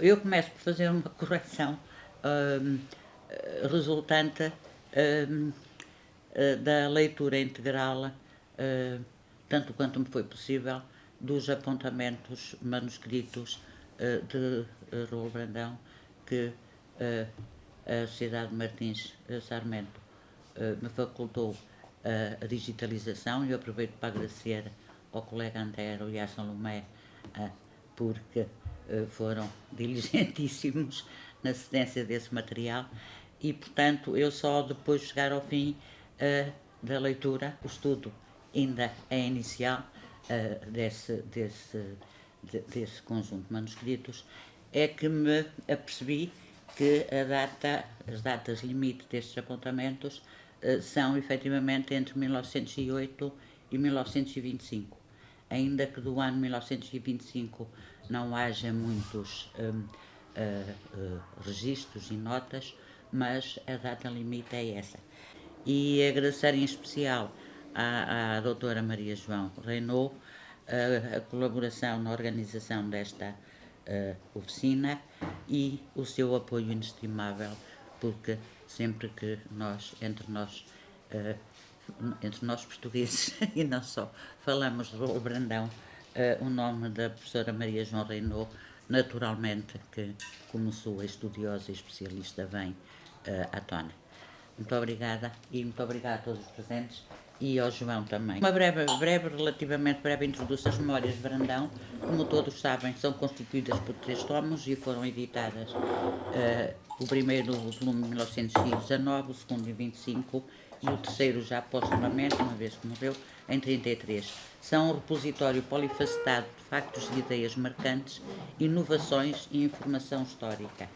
Eu começo por fazer uma correção hum, resultante hum, da leitura integral, tanto quanto me foi possível, dos apontamentos manuscritos de Raul Brandão, que a Sociedade de Martins Sarmento me facultou a digitalização, e eu aproveito para agradecer ao colega Antero e à Salomé porque foram diligentíssimos na cedência desse material, e portanto eu só depois de chegar ao fim da leitura, o estudo ainda é inicial desse conjunto de manuscritos, é que me apercebi que as datas limite destes apontamentos são efetivamente entre 1908 e 1925. Ainda que do ano 1925 não haja muitos registros e notas, mas a data limite é essa. E agradecer em especial à doutora Maria João Reinaud a colaboração na organização desta oficina e o seu apoio inestimável, porque sempre que entre nós portugueses e não só, falamos de Raul Brandão, o nome da professora Maria João Reinaud, naturalmente, que como sua estudiosa e especialista, vem à tona. Muito obrigada, e muito obrigada a todos os presentes e ao João também. Uma relativamente breve introdução às memórias de Brandão. Como todos sabem, são constituídas por 3 tomos e foram editadas o primeiro volume em 1919, o segundo em 25 e o terceiro já postumamente, uma vez que morreu, em 33. São um repositório polifacetado de factos e ideias marcantes, inovações e informação histórica.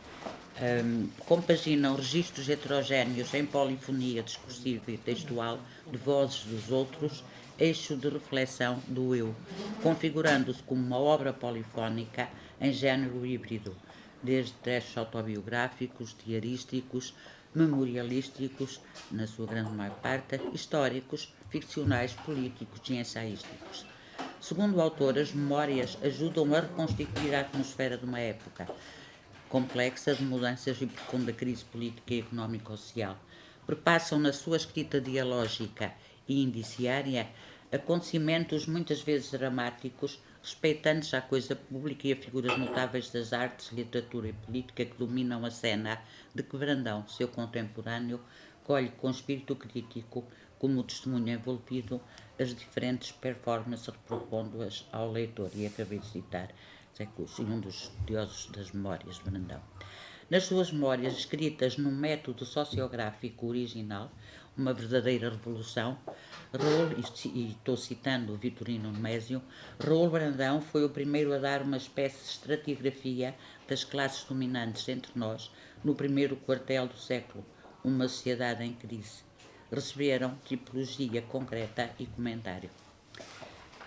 Compaginam registros heterogéneos em polifonia discursiva e textual de vozes dos outros, eixo de reflexão do eu, configurando-se como uma obra polifónica em género híbrido, desde textos autobiográficos, diarísticos, memorialísticos, na sua grande maior parte, históricos, ficcionais, políticos e ensaísticos. Segundo o autor, as memórias ajudam a reconstituir a atmosfera de uma época complexa de mudanças e profunda crise política e económico-social. Perpassam na sua escrita dialógica e indiciária acontecimentos muitas vezes dramáticos, respeitantes à coisa pública e a figuras notáveis das artes, literatura e política que dominam a cena, de que Brandão, seu contemporâneo, colhe com espírito crítico, como testemunho envolvido, as diferentes performances, repropondo-as ao leitor. E acabei de citar um dos estudiosos das memórias de Brandão. Nas suas memórias, escritas num método sociográfico original, uma verdadeira revolução, e estou citando o Vitorino Nemésio, Raul Brandão foi o primeiro a dar uma espécie de estratigrafia das classes dominantes entre nós no primeiro quartel do século, uma sociedade em crise. Receberam tipologia concreta e comentário.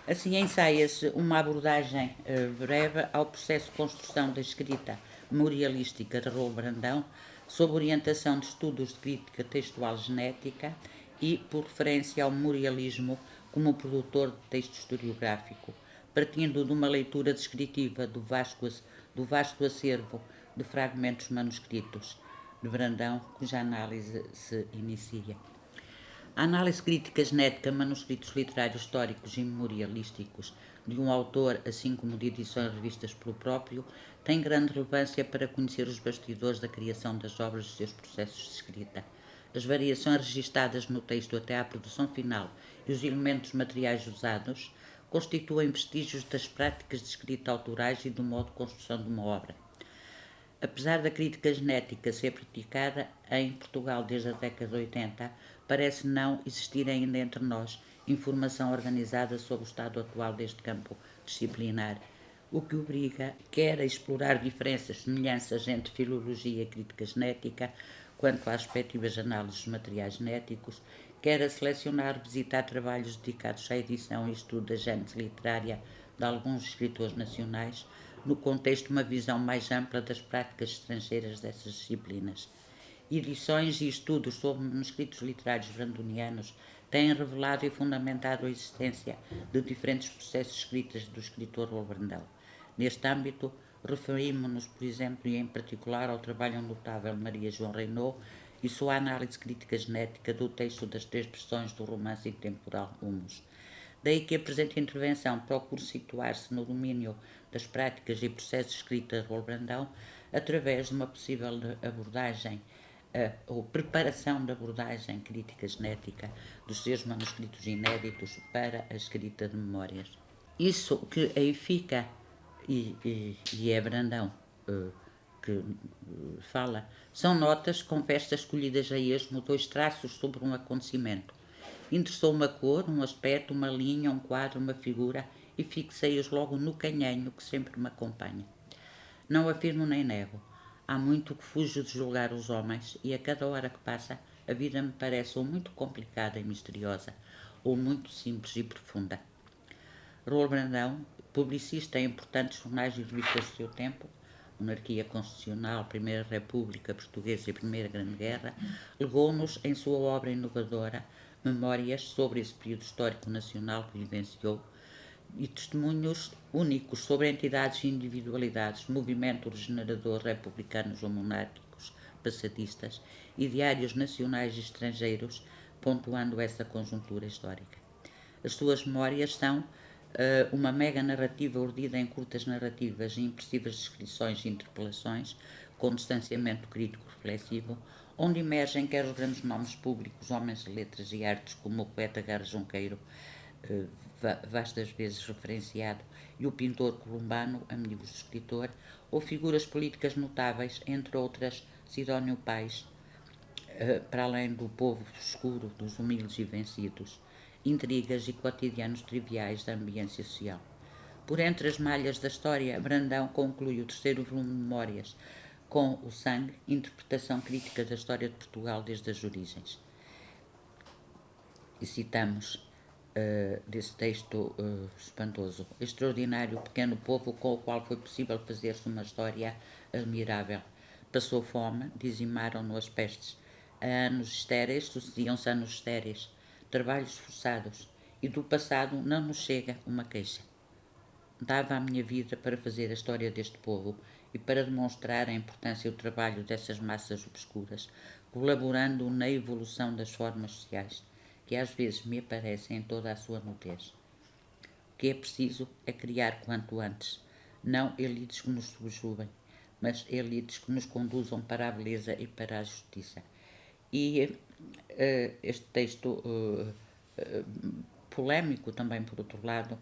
Assim ensaia-se uma abordagem breve ao processo de construção da escrita memorialística de Raul Brandão, sob orientação de estudos de crítica textual genética e por referência ao memorialismo como produtor de texto historiográfico, partindo de uma leitura descritiva do vasto acervo de fragmentos manuscritos de Brandão, cuja análise se inicia. A análise crítica genética, manuscritos literários históricos e memorialísticos de um autor, assim como de edições revistas pelo próprio, tem grande relevância para conhecer os bastidores da criação das obras e os seus processos de escrita. As variações registadas no texto até à produção final e os elementos materiais usados constituem vestígios das práticas de escrita autorais e do modo de construção de uma obra. Apesar da crítica genética ser praticada em Portugal desde a década de 80, parece não existir ainda entre nós informação organizada sobre o estado atual deste campo disciplinar, o que obriga quer a explorar diferenças, semelhanças entre filologia e crítica genética, quanto às respectivas análises dos materiais genéticos, quer a selecionar e visitar trabalhos dedicados à edição e estudo da gênese literária de alguns escritores nacionais, no contexto de uma visão mais ampla das práticas estrangeiras dessas disciplinas. Edições e estudos sobre manuscritos literários brandonianos têm revelado e fundamentado a existência de diferentes processos escritos do escritor Raul Brandão. Neste âmbito, Referimos-nos, por exemplo, e em particular, ao trabalho notável de Maria João Reynaud e sua análise crítica genética do texto das três versões do romance intemporal Humus. Daí que a presente intervenção procure situar-se no domínio das práticas e processos de escrita de Raul Brandão através de uma possível abordagem ou preparação de abordagem crítica genética dos seus manuscritos inéditos para a escrita de memórias. Isso que aí fica, e é Brandão que fala, são notas, conversas escolhidas a esmo, dois traços sobre um acontecimento. Interessou uma cor, um aspecto, uma linha, um quadro, uma figura, e fixei-os logo no canhenho que sempre me acompanha. Não afirmo nem nego. Há muito que fujo de julgar os homens, e a cada hora que passa, a vida me parece ou muito complicada e misteriosa, ou muito simples e profunda. Raul Brandão, publicista em importantes jornais e revistas do seu tempo, Monarquia Constitucional, Primeira República Portuguesa e Primeira Grande Guerra, legou-nos, em sua obra inovadora, memórias sobre esse período histórico nacional que vivenciou e testemunhos únicos sobre entidades e individualidades, movimentos regeneradores republicanos ou monárquicos, passadistas e diários nacionais e estrangeiros, pontuando essa conjuntura histórica. As suas memórias são uma mega narrativa urdida em curtas narrativas e impressivas descrições e interpelações, com distanciamento crítico reflexivo, onde emergem quer os grandes nomes públicos, homens de letras e artes, como o poeta Garra Junqueiro, vastas vezes referenciado, e o pintor columbano, amigo do escritor, ou figuras políticas notáveis, entre outras Sidónio Pais, para além do povo escuro, dos humildes e vencidos, intrigas e cotidianos triviais da ambiência social. Por entre as malhas da história, Brandão conclui o terceiro volume de Memórias, com o Sangue, interpretação crítica da história de Portugal desde as origens. E citamos desse texto espantoso: extraordinário pequeno povo com o qual foi possível fazer-se uma história admirável. Passou fome, dizimaram-no as pestes. A anos estéreis sucediam-se anos estéreis, trabalhos forçados, e do passado não nos chega uma queixa. Dava a minha vida para fazer a história deste povo e para demonstrar a importância do trabalho dessas massas obscuras, colaborando na evolução das formas sociais, que às vezes me aparecem em toda a sua nudez. O que é preciso é criar quanto antes, não elites que nos subjugem, mas elites que nos conduzam para a beleza e para a justiça. E este texto polémico também, por outro lado,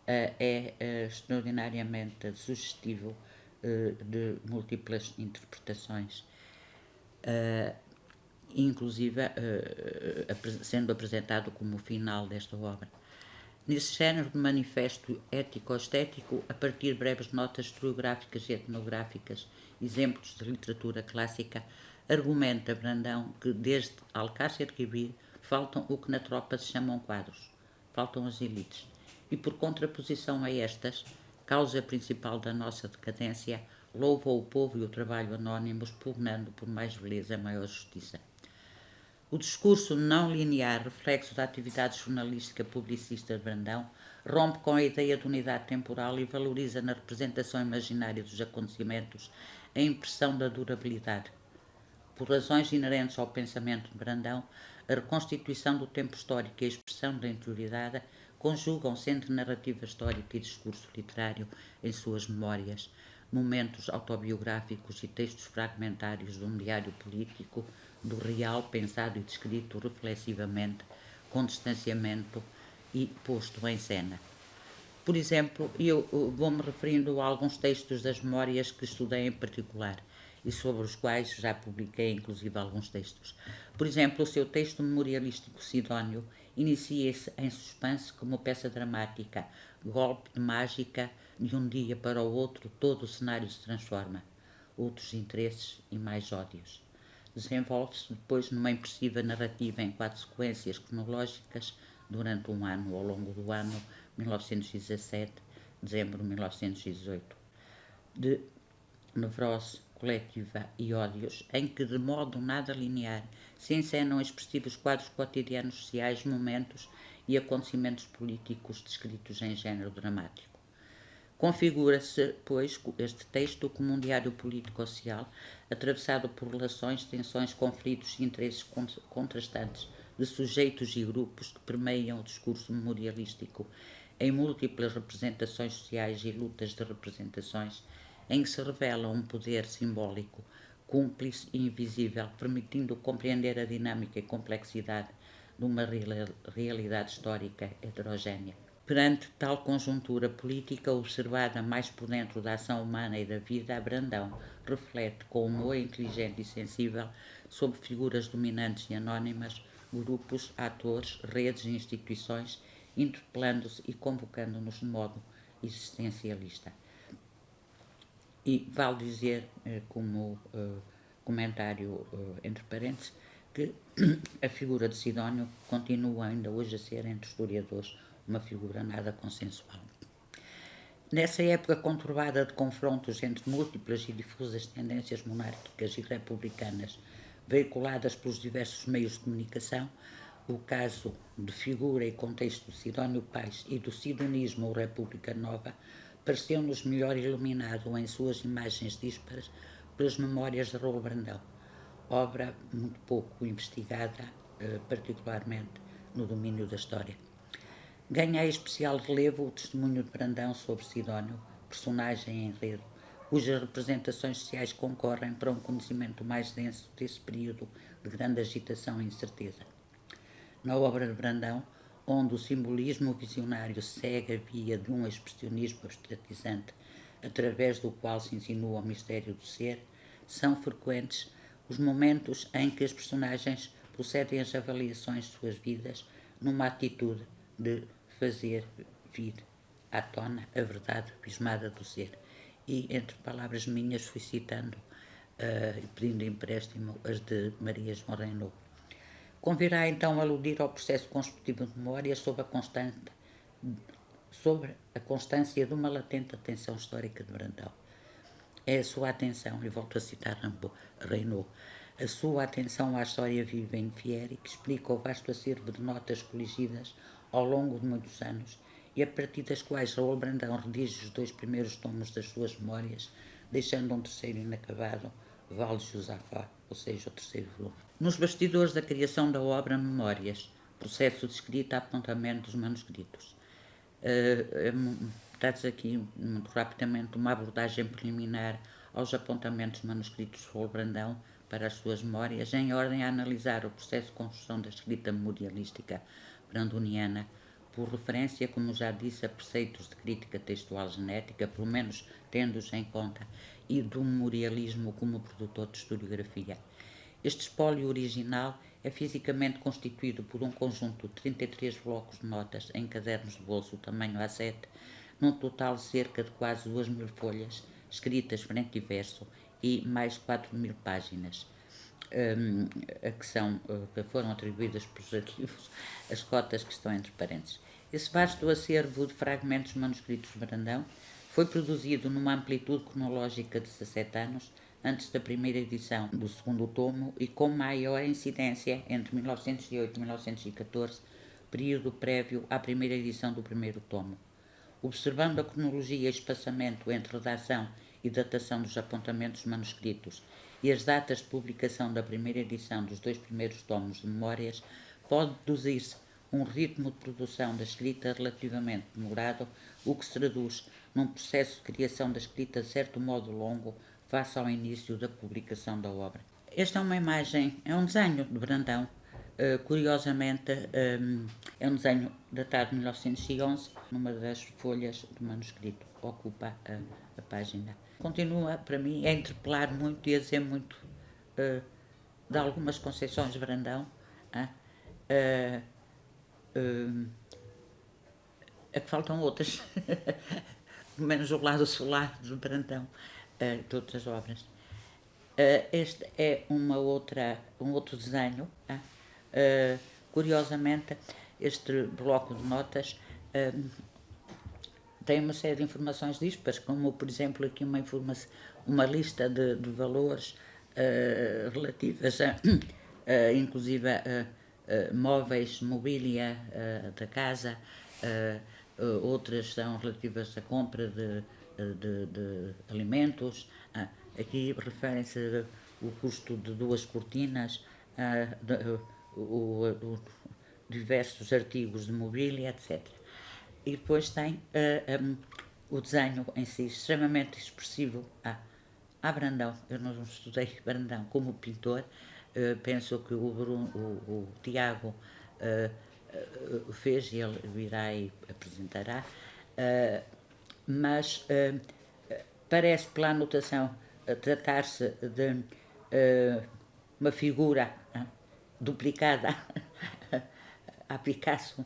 é extraordinariamente sugestivo de múltiplas interpretações, inclusive sendo apresentado como o final desta obra. Nesse género de manifesto ético-estético, a partir de breves notas historiográficas e etnográficas, exemplos de literatura clássica, argumenta Brandão que desde Alcácer Quibir faltam o que na tropa se chamam quadros, faltam as elites, e por contraposição a estas, causa principal da nossa decadência, louva o povo e o trabalho anónimos, pugnando por mais beleza e maior justiça. O discurso não linear, reflexo da atividade jornalística publicista de Brandão, rompe com a ideia de unidade temporal e valoriza na representação imaginária dos acontecimentos a impressão da durabilidade. Por razões inerentes ao pensamento de Brandão, a reconstituição do tempo histórico e a expressão da interioridade conjugam-se entre narrativa histórica e discurso literário em suas memórias, momentos autobiográficos e textos fragmentários de um diário político, do real pensado e descrito reflexivamente, com distanciamento e posto em cena. Por exemplo, eu vou-me referindo a alguns textos das memórias que estudei em particular e sobre os quais já publiquei inclusive alguns textos. Por exemplo, o seu texto memorialístico Sidónio inicia-se em suspense como peça dramática, golpe de mágica, de um dia para o outro todo o cenário se transforma, outros interesses e mais ódios. Desenvolve-se depois numa impressiva narrativa em 4 sequências cronológicas durante um ano, ao longo do ano 1917, dezembro de 1918, de nevrose coletiva e ódios, em que, de modo nada linear, se encenam expressivos quadros cotidianos sociais, momentos e acontecimentos políticos descritos em género dramático. Configura-se, pois, este texto como um diário político-social atravessado por relações, tensões, conflitos e interesses contrastantes de sujeitos e grupos que permeiam o discurso memorialístico em múltiplas representações sociais e lutas de representações, em que se revela um poder simbólico, cúmplice e invisível, permitindo compreender a dinâmica e complexidade de uma realidade histórica heterogénea. Perante tal conjuntura política observada mais por dentro da ação humana e da vida, Brandão reflete com humor inteligente e sensível sobre figuras dominantes e anónimas, grupos, atores, redes e instituições, interpelando-se e convocando-nos de modo existencialista. E vale dizer, como comentário entre parênteses, que a figura de Sidónio continua ainda hoje a ser, entre historiadores, uma figura nada consensual. Nessa época conturbada de confrontos entre múltiplas e difusas tendências monárquicas e republicanas veiculadas pelos diversos meios de comunicação, o caso de figura e contexto de Sidónio Pais e do sidonismo ou República Nova pareceu-nos melhor iluminado em suas imagens díspares pelas memórias de Raul Brandão, obra muito pouco investigada, particularmente no domínio da história. Ganha especial relevo o testemunho de Brandão sobre Sidónio, personagem em enredo, cujas representações sociais concorrem para um conhecimento mais denso desse período de grande agitação e incerteza. Na obra de Brandão, onde o simbolismo visionário segue a via de um expressionismo abstratizante, através do qual se insinua o mistério do ser, são frequentes os momentos em que as personagens procedem às avaliações de suas vidas numa atitude de fazer vir à tona a verdade abismada do ser. E, entre palavras minhas, fui citando e pedindo empréstimo as de Maria João Reinaud. Convirá então aludir ao processo construtivo de memória sobre a constância de uma latente atenção histórica de Brandão. É a sua atenção, e volto a citar Reinaud, a sua atenção à história viva em Fieri, que explica o vasto acervo de notas coligidas ao longo de muitos anos e a partir das quais Raul Brandão redige os 2 primeiros tomos das suas memórias, deixando um terceiro inacabado, Val Josafá, ou seja, o terceiro volume. Nos bastidores da criação da obra Memórias, processo de escrita e apontamento dos manuscritos. Trata-se aqui, muito rapidamente, uma abordagem preliminar aos apontamentos manuscritos de Raul Brandão para as suas memórias, em ordem a analisar o processo de construção da escrita memorialística brandoniana, por referência, como já disse, a preceitos de crítica textual genética, pelo menos tendo-os em conta, e do memorialismo como produtor de historiografia. Este espólio original é fisicamente constituído por um conjunto de 33 blocos de notas em cadernos de bolso, tamanho A7, num total de cerca de quase 2.000 folhas, escritas frente e verso, e mais 4.000 páginas, que foram atribuídas pelos arquivos, as cotas que estão entre parênteses. Esse vasto acervo de fragmentos manuscritos de Brandão foi produzido numa amplitude cronológica de 17 anos, antes da primeira edição do segundo tomo e com maior incidência entre 1908 e 1914, período prévio à primeira edição do primeiro tomo. Observando a cronologia e espaçamento entre redação e datação dos apontamentos manuscritos e as datas de publicação da primeira edição dos 2 primeiros tomos de memórias, pode deduzir-se um ritmo de produção da escrita relativamente demorado, o que se traduz num processo de criação da escrita de certo modo longo face ao início da publicação da obra. Esta é uma imagem, é um desenho de Brandão, curiosamente é um desenho datado de 1911, numa das folhas do manuscrito, ocupa a página. Continua, para mim, a interpelar muito e a dizer muito de algumas concepções de Brandão, a que faltam outras, pelo menos o lado solar de Brandão, de outras obras. Este é um outro desenho. Curiosamente, este bloco de notas tem uma série de informações dispares, como, por exemplo, aqui uma lista de valores relativas inclusive a móveis, mobília da casa, outras são relativas à compra de alimentos. Aqui referem-se o custo de 2 cortinas, diversos artigos de mobília, etc. E depois tem o desenho em si extremamente expressivo. Brandão, eu não estudei Brandão como pintor, penso que o Tiago fez e ele virá e apresentará, mas parece pela anotação tratar-se de uma figura duplicada a Picasso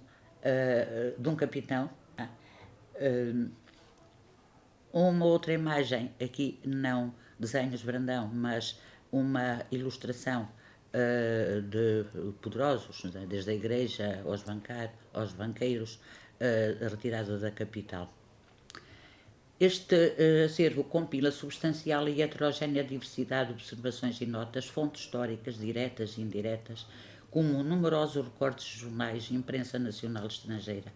de um capitão. Uma outra imagem, aqui não desenhos Brandão, mas uma ilustração de poderosos, desde a igreja aos banqueiros, retirada da capital. Este acervo compila substancial e heterogénea diversidade de observações e notas, fontes históricas, diretas e indiretas, como numerosos recortes de jornais e imprensa nacional e estrangeira,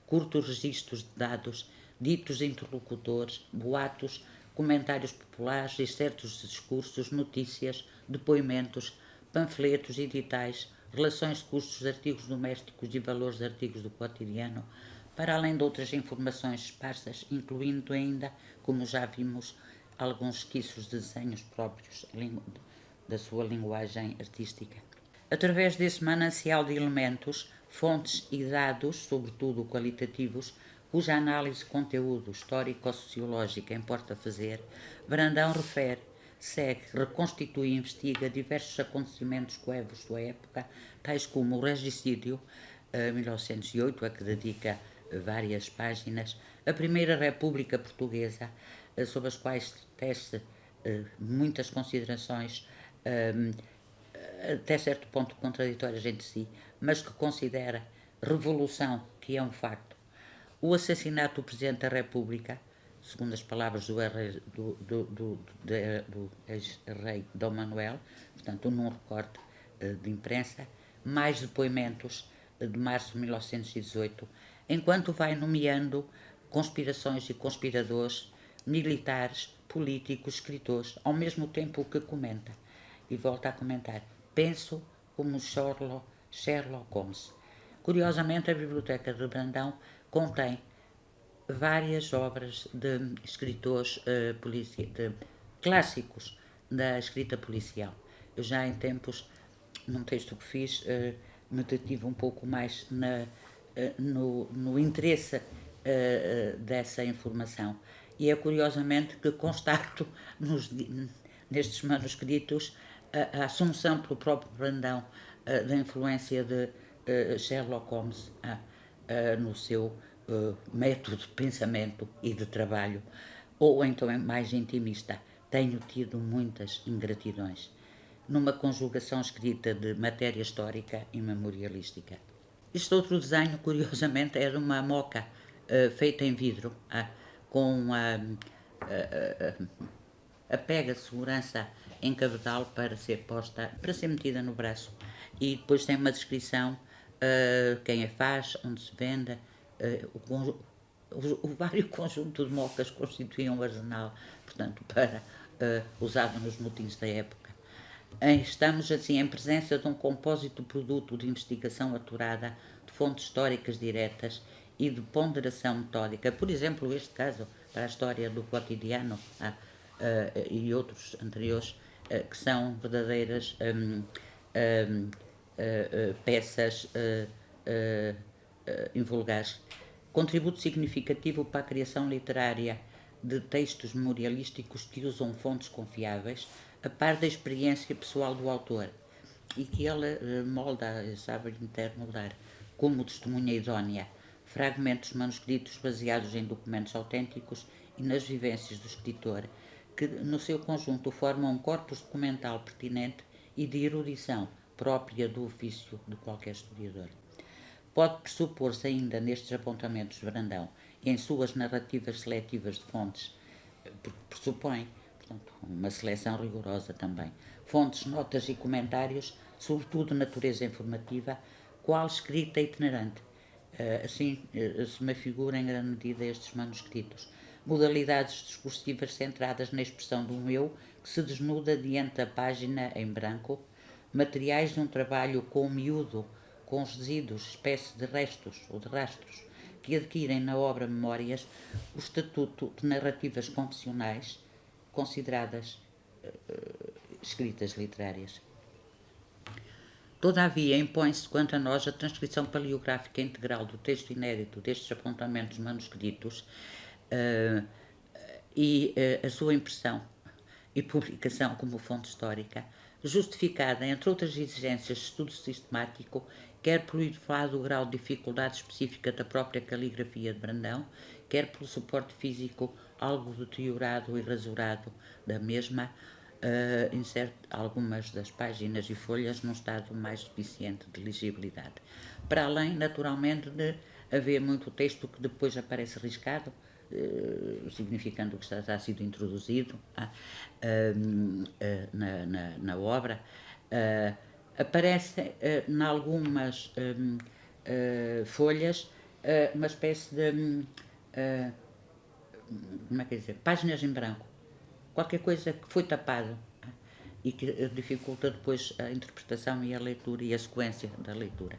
curtos registros de dados, ditos interlocutores, boatos, comentários populares, excertos de discursos, notícias, depoimentos, panfletos, editais, relações de custos de artigos domésticos e valores de artigos do cotidiano, para além de outras informações esparsas, incluindo ainda, como já vimos, alguns esquiços de desenhos próprios da sua linguagem artística. Através desse manancial de elementos, fontes e dados, sobretudo qualitativos, cuja análise de conteúdo histórico-sociológica importa fazer, Brandão refere, segue, reconstitui e investiga diversos acontecimentos coevos da época, tais como o regicídio, 1908, a que dedica várias páginas, a Primeira República Portuguesa, sobre as quais tece muitas considerações, até certo ponto contraditórias entre si, mas que considera revolução, que é um facto. O assassinato do Presidente da República, segundo as palavras do ex-rei Dom Manuel, portanto, num recorte de imprensa, mais depoimentos de março de 1918, enquanto vai nomeando conspirações e conspiradores, militares, políticos, escritores, ao mesmo tempo que comenta. E volta a comentar, penso como Sherlock Holmes. Curiosamente, a Biblioteca de Brandão contém várias obras de escritores clássicos da escrita policial. Eu já em tempos, num texto que fiz, me detive um pouco mais no interesse dessa informação. E é curiosamente que constato nestes manuscritos a assunção pelo próprio Brandão da influência de Sherlock Holmes no seu método de pensamento e de trabalho, ou então é mais intimista. Tenho tido muitas ingratidões numa conjugação escrita de matéria histórica e memorialística. Este outro desenho, curiosamente, é de uma moca feita em vidro, com a pega de segurança em cabedal para ser metida no braço. E depois tem uma descrição, quem a faz, onde se vende, o vário conjunto de mocas constituíam um arsenal, portanto, para usado nos motins da época. Estamos, assim, em presença de um compósito produto de investigação aturada, de fontes históricas diretas e de ponderação metódica. Por exemplo, este caso, para a história do cotidiano e outros anteriores, que são verdadeiras peças invulgares. Contributo significativo para a criação literária de textos memorialísticos que usam fontes confiáveis, a par da experiência pessoal do autor, e que ele sabe intermoldar, como testemunha idónea, fragmentos manuscritos baseados em documentos autênticos e nas vivências do escritor, que no seu conjunto formam um corpus documental pertinente e de erudição própria do ofício de qualquer historiador. Pode pressupor-se ainda nestes apontamentos de Brandão e em suas narrativas seletivas de fontes, pressupõe, portanto, uma seleção rigorosa também, fontes, notas e comentários, sobretudo de natureza informativa, qual escrita itinerante, Assim se me afigura em grande medida estes manuscritos. Modalidades discursivas centradas na expressão de um eu que se desnuda diante da página em branco, materiais de um trabalho com o miúdo, com os resíduos, espécie de restos ou de rastros, que adquirem na obra memórias o estatuto de narrativas confessionais, consideradas escritas literárias. Todavia, impõe-se quanto a nós a transcrição paleográfica integral do texto inédito destes apontamentos manuscritos e a sua impressão e publicação como fonte histórica, justificada, entre outras exigências de estudo sistemático, quer pelo elevado grau de dificuldade específica da própria caligrafia de Brandão, quer pelo suporte físico algo deteriorado e rasurado da mesma, algumas das páginas e folhas num estado mais deficiente de legibilidade. Para além, naturalmente, de haver muito texto que depois aparece riscado, significando que está sido introduzido na obra, aparece em algumas folhas uma espécie de como é que dizer, páginas em branco, qualquer coisa que foi tapado e que dificulta depois a interpretação e a leitura e a sequência da leitura.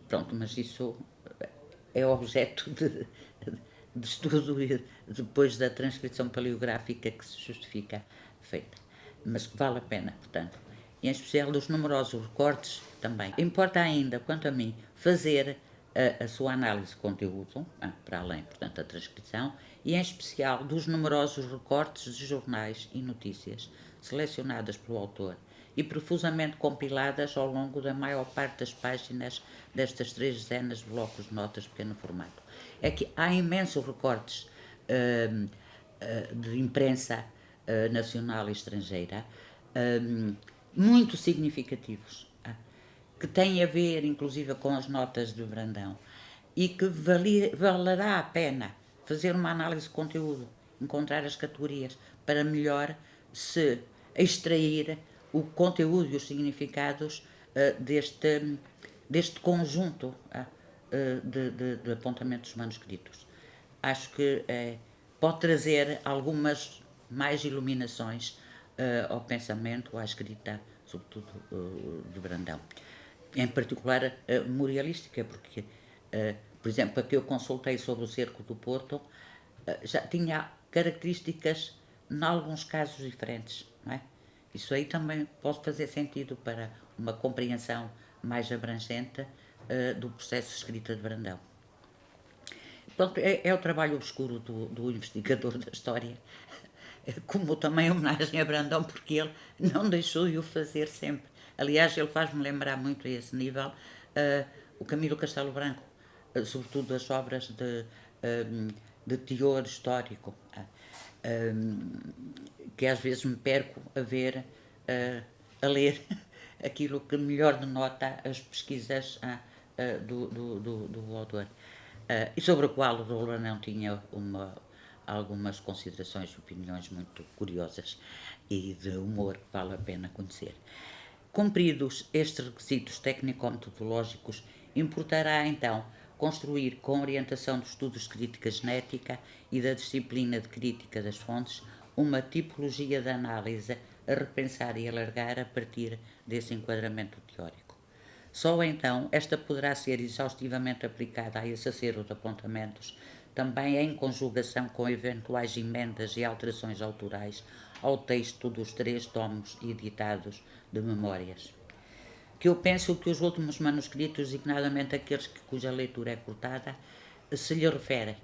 Pronto, mas isso é objeto de estudo depois da transcrição paleográfica que se justifica feita, mas que vale a pena, portanto, em especial dos numerosos recortes também. Importa ainda, quanto a mim, fazer a sua análise de conteúdo, para além, portanto, da transcrição, e em especial dos numerosos recortes de jornais e notícias selecionadas pelo autor e profusamente compiladas ao longo da maior parte das páginas destas 3 dezenas de blocos de notas de pequeno formato. É que há imensos recortes de imprensa nacional e estrangeira, muito significativos, que têm a ver, inclusive, com as notas de Brandão, e que valerá a pena fazer uma análise de conteúdo, encontrar as categorias, para melhor se extrair o conteúdo e os significados deste conjunto de apontamentos manuscritos. Acho que pode trazer algumas mais iluminações ao pensamento, à escrita, sobretudo de Brandão. Em particular memorialística, porque, por exemplo, a que eu consultei sobre o cerco do Porto já tinha características, em alguns casos, diferentes, não é? Isso aí também pode fazer sentido para uma compreensão mais abrangente do processo de escrita de Brandão. Portanto, é o trabalho obscuro do investigador da história, como também homenagem a Brandão, porque ele não deixou de o fazer sempre. Aliás, ele faz-me lembrar muito a esse nível o Camilo Castelo Branco, sobretudo as obras de teor histórico, que às vezes me perco a ler aquilo que melhor denota as pesquisas do autor, e sobre o qual o Dr. Brandão tinha algumas considerações e opiniões muito curiosas e de humor que vale a pena conhecer. Cumpridos estes requisitos técnico-metodológicos, importará então construir, com orientação dos estudos de crítica genética e da disciplina de crítica das fontes, uma tipologia de análise a repensar e alargar a partir desse enquadramento teórico. Só então esta poderá ser exaustivamente aplicada a esse acervo de apontamentos, também em conjugação com eventuais emendas e alterações autorais ao texto dos 3 tomos editados de memórias. Que eu penso que os últimos manuscritos, designadamente aqueles cuja leitura é cortada, se lhe referem.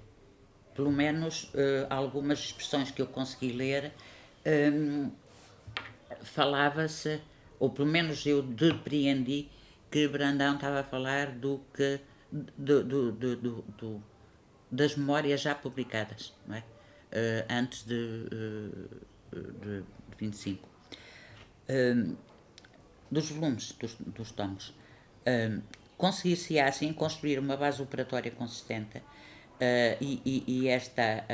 Pelo menos algumas expressões que eu consegui ler, falava-se, ou pelo menos eu depreendi, que Brandão estava a falar das memórias já publicadas, não é? Antes de 25. Dos volumes, dos tomos. Conseguir-se assim construir uma base operatória consistente e esta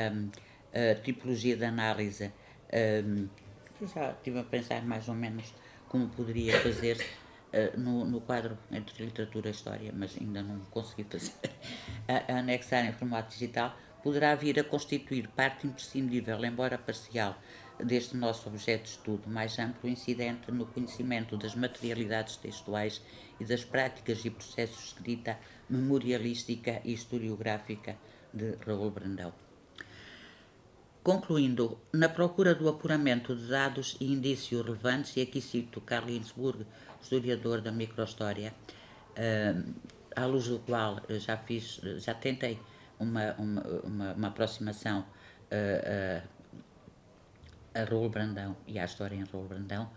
tipologia de análise, já estive a pensar mais ou menos como poderia fazer-se, no quadro entre literatura e história, mas ainda não consegui fazer, a anexar em formato digital, poderá vir a constituir parte imprescindível, embora parcial, deste nosso objeto de estudo mais amplo, incidente no conhecimento das materialidades textuais e das práticas e processos de escrita memorialística e historiográfica de Raul Brandão. Concluindo, na procura do apuramento de dados e indícios relevantes, e aqui cito Carl Ginzburg, historiador da microhistória, à luz do qual já tentei uma aproximação a Raul Brandão e à história em Raul Brandão,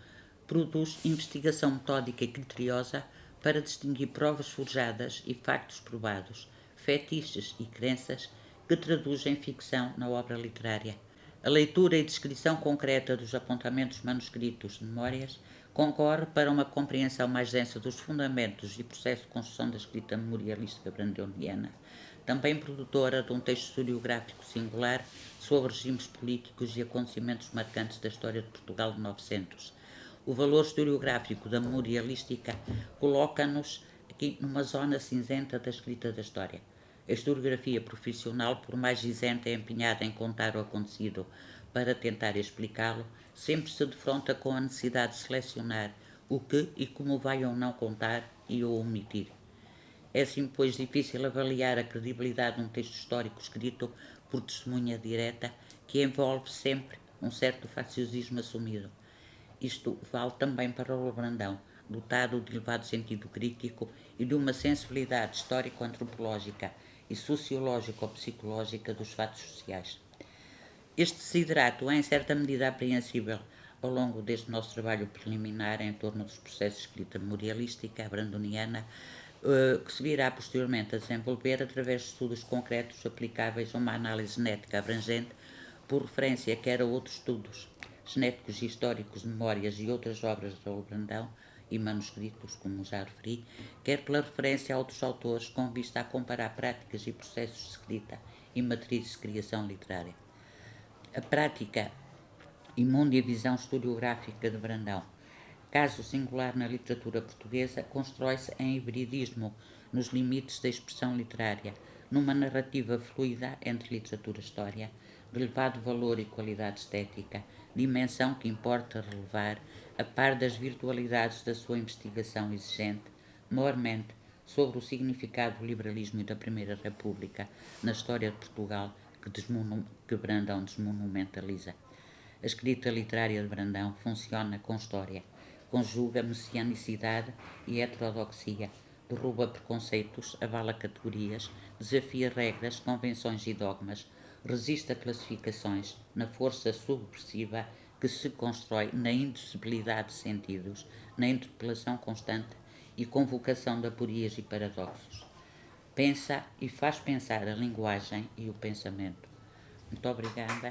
produz investigação metódica e criteriosa para distinguir provas forjadas e factos provados, fetiches e crenças que traduzem ficção na obra literária. A leitura e descrição concreta dos apontamentos manuscritos de memórias concorre para uma compreensão mais densa dos fundamentos e processo de construção da escrita memorialística brandoniana, também produtora de um texto historiográfico singular sobre regimes políticos e acontecimentos marcantes da história de Portugal de 900. O valor historiográfico da memorialística coloca-nos aqui numa zona cinzenta da escrita da história. A historiografia profissional, por mais isenta e empenhada em contar o acontecido para tentar explicá-lo, sempre se defronta com a necessidade de selecionar o que e como vai ou não contar e o omitir. É assim, pois, difícil avaliar a credibilidade de um texto histórico escrito por testemunha direta, que envolve sempre um certo faciosismo assumido. Isto vale também para o Brandão, dotado de elevado sentido crítico e de uma sensibilidade histórico-antropológica e sociológico-psicológica dos fatos sociais. Este desiderato é, em certa medida, apreensível ao longo deste nosso trabalho preliminar em torno dos processos de escrita memorialística brandoniana, que se virá posteriormente a desenvolver através de estudos concretos aplicáveis a uma análise genética abrangente, por referência quer a outros estudos genéticos e históricos de memórias e outras obras de Raul Brandão e manuscritos, como já referi, quer pela referência a outros autores com vista a comparar práticas e processos de escrita e matrizes de criação literária. A prática e mundivisão historiográfica de Brandão, caso singular na literatura portuguesa, constrói-se em hibridismo nos limites da expressão literária, numa narrativa fluida entre literatura e história, de elevado valor e qualidade estética, dimensão que importa relevar, a par das virtualidades da sua investigação exigente, maiormente sobre o significado do liberalismo e da Primeira República na história de Portugal, que Brandão desmonumentaliza. A escrita literária de Brandão funciona com história, conjuga messianicidade e heterodoxia, derruba preconceitos, avala categorias, desafia regras, convenções e dogmas, resiste a classificações na força subversiva que se constrói na indecibilidade de sentidos, na interpelação constante e convocação de aporias e paradoxos. Pensa e faz pensar a linguagem e o pensamento. Muito obrigada.